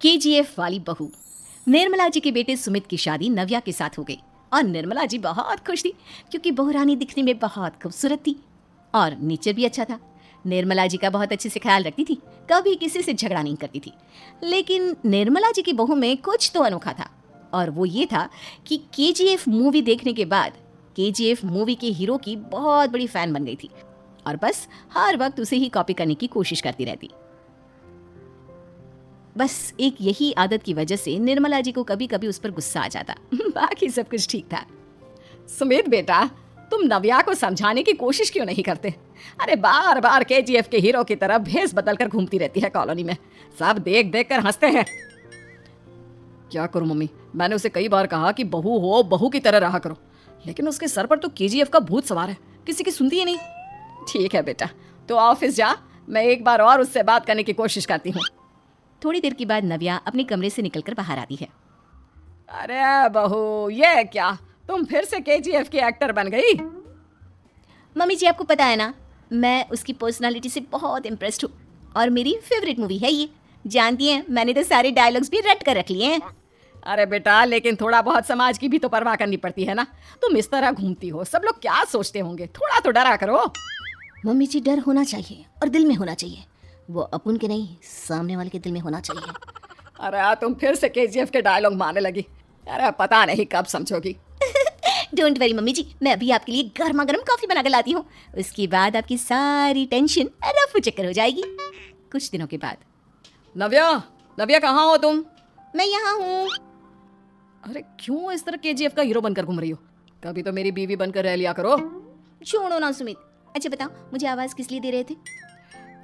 KGF वाली बहू। निर्मला जी के बेटे सुमित की शादी नव्या के साथ हो गई और निर्मला जी बहुत खुश थी क्योंकि बहू रानी दिखने में बहुत खूबसूरत थी और नेचर भी अच्छा था। निर्मला जी का बहुत अच्छे से ख्याल रखती थी, कभी किसी से झगड़ा नहीं करती थी। लेकिन निर्मला जी की बहू में कुछ तो अनोखा था और वो ये था कि केजीएफ मूवी देखने के बाद केजीएफ मूवी के हीरो की बहुत बड़ी फैन बन गई थी और बस हर वक्त उसे ही कॉपी करने की कोशिश करती रहती। बस एक यही आदत की वजह से निर्मला जी को कभी कभी उस पर गुस्सा आ जाता। बाकी सब कुछ ठीक था। सुमित बेटा, तुम नव्या को समझाने की कोशिश क्यों नहीं करते? अरे बार बार केजीएफ के हीरो की तरह भेस बदल कर घूमती रहती है कॉलोनी में, सब देख देख कर हंसते हैं। क्या करूं मम्मी, मैंने उसे कई बार कहा कि बहू हो, बहू की तरह रहा करो, लेकिन उसके सर पर तो केजीएफ का भूत सवार है, किसी की सुनती ही नहीं। ठीक है बेटा, तो ऑफिस जा, मैं एक बार और उससे बात करने की कोशिश करती हूँ। थोड़ी देर के बाद नव्या अपने कमरे से निकलकर बाहर आती है। अरे बहू, ये क्या, तुम फिर से केजीएफ की एक्टर बन गई? मम्मी जी, आपको पता है ना, मैं उसकी पर्सनालिटी से बहुत इम्प्रेस्ड हूँ और मेरी फेवरेट मूवी है ये। जानती हैं, मैंने तो सारे डायलॉग्स भी रट कर रख लिए हैं। अरे बेटा, लेकिन थोड़ा बहुत समाज की भी तो परवाह करनी पड़ती है ना। तुम इस तरह घूमती हो, सब लोग क्या सोचते होंगे, थोड़ा तो डरा करो। मम्मी जी, डर होना चाहिए और दिल में होना चाहिए, वो अपन के नहीं, सामने वाले के दिल में होना चाहिए। अरे तुम फिर से केजीएफ के डायलॉग मारने लगी। अरे पता नहीं कब समझोगी। डोंट वरी मम्मी जी, मैं अभी आपके लिए गर्मा गर्म कॉफी बना कर लाती हूँ, उसके बाद आपकी सारी टेंशन रफू चक्कर हो जाएगी। कुछ दिनों के बाद। नव्या, नव्या कहाँ हो तुम? मैं यहाँ हूँ। अरे क्यों इस तरह केजीएफ का हीरो बनकर घूम रही हो? कभी तो मेरी बीवी बनकर रह लिया करो। छोड़ो ना सुमित। अच्छा बताओ, मुझे आवाज किस लिए दे रहे थे?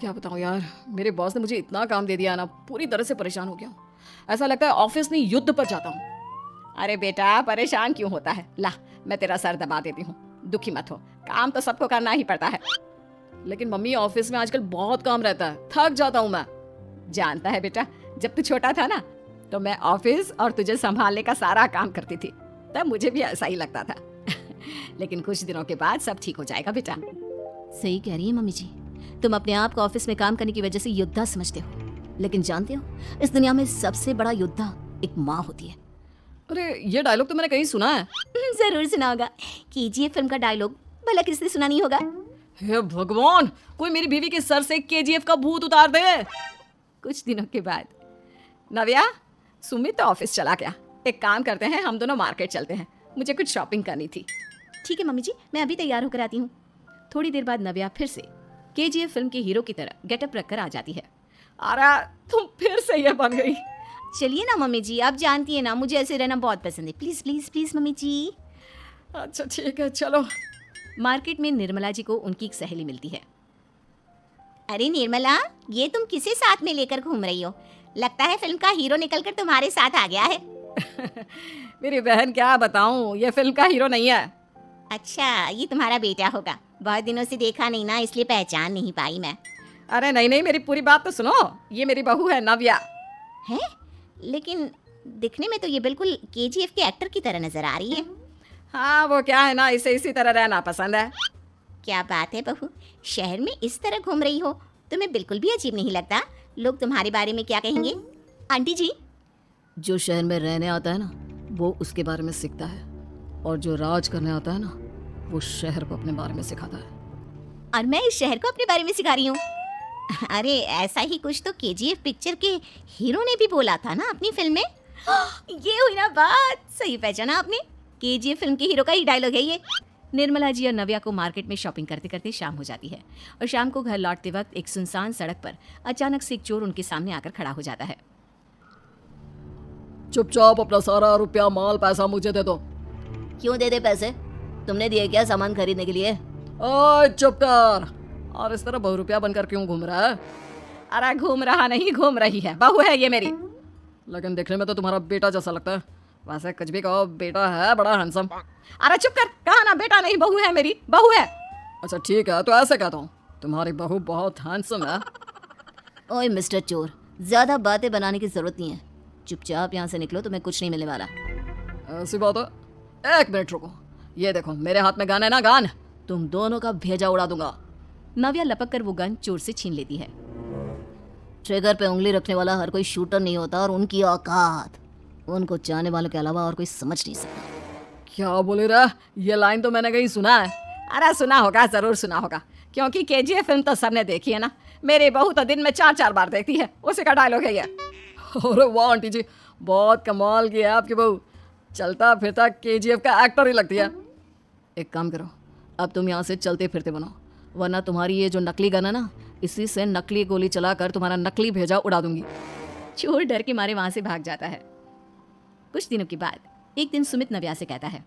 क्या बताऊं यार, मेरे बॉस ने मुझे इतना काम दे दिया ना, पूरी तरह से परेशान हो गया हूँ। ऐसा लगता है ऑफिस में युद्ध पर जाता हूँ। अरे बेटा, परेशान क्यों होता है, ला मैं तेरा सर दबा देती हूँ, दुखी मत हो, काम तो सबको करना ही पड़ता है। लेकिन मम्मी, ऑफिस में आजकल बहुत काम रहता है, थक जाता हूँ मैं। जानता है बेटा, जब तू छोटा था ना, तो मैं ऑफिस और तुझे संभालने का सारा काम करती थी, तब मुझे भी ऐसा ही लगता था। लेकिन कुछ दिनों के बाद सब ठीक हो जाएगा बेटा। सही कह रही है मम्मी जी, तुम अपने आप को ऑफिस में काम करने की वजह से योद्धा समझते हो, लेकिन जानते हो, इस दुनिया में सबसे बड़ा योद्धा एक माँ होती है। अरे ये डायलॉग तो मैंने कहीं सुना है। जरूर सुना होगा, केजीएफ फिल्म का डायलॉग, भला किसने सुना नहीं होगा। हे भगवान, कोई मेरी बीवी के सर से केजीएफ का भूत उतार दे। कुछ दिनों के बाद। नव्या, सुमित तो ऑफिस चला गया, एक काम करते हैं, हम दोनों मार्केट चलते हैं, मुझे कुछ शॉपिंग करनी थी। ठीक है मम्मी जी, मैं अभी तैयार होकर आती हूँ। थोड़ी देर बाद नव्या फिर से केजीएफ फिल्म के हीरो की तरह गेटअप रखकर आ जाती है। अरे तुम फिर से ये बन गई। चलिए ना मम्मी जी, आप जानती है ना, मुझे ऐसे रहना बहुत पसंद है। प्लीज प्लीज प्लीज मम्मी जी। अच्छा ठीक है, चलो। मार्केट में निर्मला जी को उनकी एक सहेली मिलती है। अरे निर्मला, ये तुम किसे साथ में लेकर घूम रही हो? लगता है फिल्म का हीरो निकलकर तुम्हारे साथ आ गया है। मेरी बहन, क्या बताऊं, ये फिल्म का हीरो नहीं है। अच्छा, ये तुम्हारा बेटा होगा, बहुत दिनों से देखा नहीं ना, इसलिए पहचान नहीं पाई मैं। अरे नहीं नहीं, मेरी पूरी बात तो सुनो, ये मेरी बहू है नव्या। है? लेकिन दिखने में तो ये बिल्कुल केजीएफ के एक्टर की तरह नजर आ रही है। हाँ, वो क्या है ना, इसे इसी तरह रहना पसंद है। क्या बात है बहू, शहर में इस तरह घूम रही हो, तुम्हें बिल्कुल भी अजीब नहीं लगता? लोग तुम्हारे बारे में क्या कहेंगे? आंटी जी, जो शहर में रहने आता है ना, वो उसके बारे में सीखता है, और जो राज करने आता है ना, वो शहर को अपने बारे में सिखाता है। और मैं इस शहर को अपने बारे में सिखा रही हूँ। अरे ऐसा ही कुछ तो केजीएफ पिक्चर के हीरो ने भी बोला था ना अपनी फिल्म में। ये हुई ना बात, सही पहचाना आपने, केजीएफ फिल्म के हीरो का ही डायलॉग है ये। निर्मला जी और नव्या को मार्केट में शॉपिंग करते करते शाम हो जाती है और शाम को घर लौटते वक्त एक सुनसान सड़क पर अचानक से एक चोर उनके सामने आकर खड़ा हो जाता है। चुपचाप अपना सारा रुपया, माल, पैसा मुझे दे दो। क्यों दे दे पैसे? तुमने दिए क्या सामान खरीदने के लिए? ओए चुप कर, और इस तरह बहु रुपया बनकर क्यों घूम रहा है? अरे घूम रहा नहीं, घूम रही है, बहू है ये मेरी। लेकिन देखने में तो तुम्हारा बेटा जैसा लगता है, वैसे कुछ भी कहो, बेटा है बड़ा हैंडसम। अरे चुप कर, कहा ना बेटा नहीं, बहू है मेरी, बहू है। अच्छा ठीक है, तो ऐसे कहता हूँ, तुम्हारी बहू बहुत हैंडसम है। ओए मिस्टर चोर, ज्यादा बातें बनाने की जरूरत नहीं है, चुपचाप यहाँ से निकलो, तुम्हें कुछ नहीं मिलने वाला। ऐसी बात है, एक मिनट रुको, ये देखो मेरे हाथ में गन है ना, गन, तुम दोनों का भेजा उड़ा दूंगा। नव्या लपक कर वो गन चोर से छीन लेती है। ट्रिगर पे उंगली रखने वाला हर कोई शूटर नहीं होता, और उनकी औकात उनको चाहने वालों के अलावा और कोई समझ नहीं सकता। क्या बोले रहा? ये लाइन तो मैंने कहीं सुना है। अरे सुना होगा, जरूर सुना होगा, क्योंकि केजीएफ फिल्म तो सबने देखी है ना। मेरी बहू तो दिन में 4-4 बार देखती है, उसी का डायलॉग है ये। अरे वाह आंटी जी, बहुत कमाल की है आपकी बहू। चलता फिरता केजीएफ का एक्टर ही लगती है। एक काम करो, अब तुम यहाँ से चलते फिरते बनो, वरना तुम्हारी ये जो नकली गन है ना, इसी से नकली गोली चलाकर तुम्हारा नकली भेजा उड़ा दूंगी। चोर डर के मारे वहां से भाग जाता है। कुछ दिनों के बाद एक दिन सुमित नव्या से कहता है,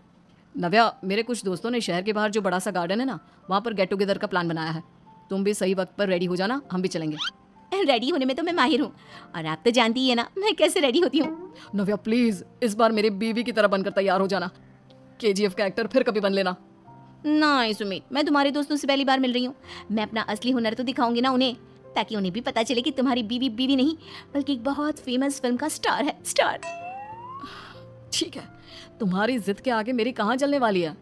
नव्या, मेरे कुछ दोस्तों ने शहर के बाहर जो बड़ा सा गार्डन है ना, वहाँ पर गेट टुगेदर का प्लान बनाया है। तुम भी सही वक्त पर रेडी हो जाना, हम भी चलेंगे। रेडी होने में तो मैं माहिर हूँ, और आप तो जानती ही है ना मैं कैसे रेडी होती हूँ। नव्या प्लीज, इस बार मेरी बीवी की तरह बनकर तैयार हो जाना। केजीएफ का एक्टर फिर कभी बन लेना। नहीं सुमित, मैं तुम्हारे दोस्तों से पहली बार मिल रही हूँ। मैं अपना असली हुनर तो दिखाऊंगी ना उन्हें, ताकि उन्हें भी पता चले कि तुम्हारी बीवी बीवी नहीं बल्कि एक बहुत फेमस फिल्म का स्टार है, स्टार। ठीक है, तुम्हारी जिद के आगे मेरी कहाँ चलने वाली है।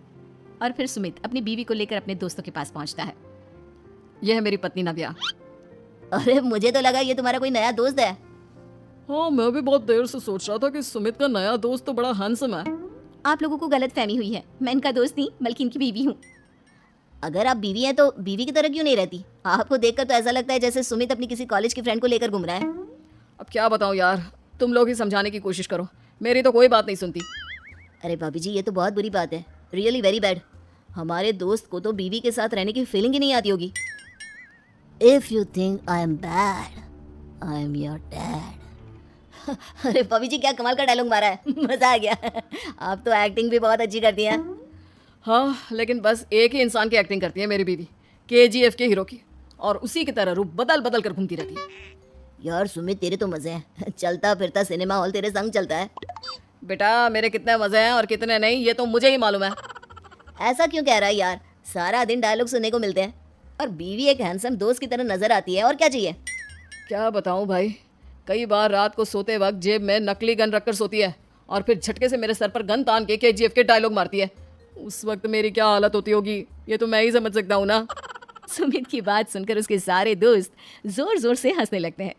और फिर सुमित अपनी बीवी को लेकर अपने दोस्तों के पास पहुंचता है। यह है मेरी पत्नी नव्या। अरे मुझे तो लगा ये तुम्हारा कोई नया दोस्त है। हाँ, मैं भी बहुत देर से सोच रहा था कि सुमित का नया दोस्त तो बड़ा हैंडसम है। आप लोगों को गलत फहमी हुई है, मैं इनका दोस्त नहीं बल्कि इनकी बीवी हूँ। अगर आप बीवी हैं तो बीवी की तरह क्यों नहीं रहती? आपको देखकर तो ऐसा लगता है जैसे सुमित अपनी किसी कॉलेज की फ्रेंड को लेकर घूम रहा है। अब क्या बताऊँ यार, तुम लोग ही समझाने की कोशिश करो, मेरी तो कोई बात नहीं सुनती। अरे भाभी जी, ये तो बहुत बुरी बात है, रियली वेरी बैड। हमारे दोस्त को तो बीवी के साथ रहने की फीलिंग ही नहीं आती होगी। If you think I am bad, I am your dad. अरे भाभी जी, क्या कमाल का डायलॉग मारा है, मजा आ गया। आप तो एक्टिंग भी बहुत अच्छी करती हैं। हाँ, लेकिन बस एक ही इंसान की एक्टिंग करती है मेरी बीवी, केजीएफ के हीरो की, और उसी की तरह रूप बदल बदल कर घूमती रहती है। यार सुमित, तेरे तो मजे हैं, चलता फिरता सिनेमा हॉल तेरे संग चलता है। बेटा, मेरे कितने मजे हैं और कितने नहीं ये तो मुझे ही मालूम है। ऐसा क्यों कह रहा है यार? सारा दिन डायलॉग सुनने को मिलते हैं, और बीवी एक हैंडसम दोस्त की तरह नजर आती है, और क्या चाहिए? क्या बताऊं भाई, कई बार रात को सोते वक्त जेब में नकली गन रखकर सोती है, और फिर झटके से मेरे सर पर गन तान के केजीएफ के डायलॉग मारती है। उस वक्त मेरी क्या हालत होती होगी ये तो मैं ही समझ सकता हूँ ना। सुमित की बात सुनकर उसके सारे दोस्त जोर जोर से हंसने लगते हैं।